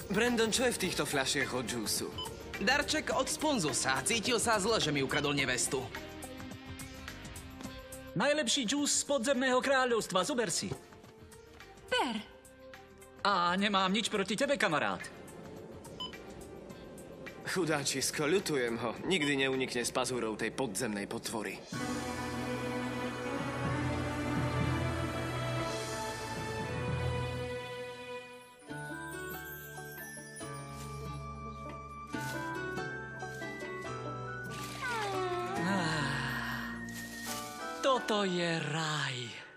Brandon, čo je v týchto fľašiach od džúsu? Darček od Sponzusa. Cítil sa zle, že mi ukradol nevestu. Najlepší džús z podzemného kráľovstva, zober si. Per. A nemám nič proti tebe, kamarát. Chudáčisko, ľutujem ho. Nikdy neunikne z pazúrov tej podzemnej potvory. Toto je raj.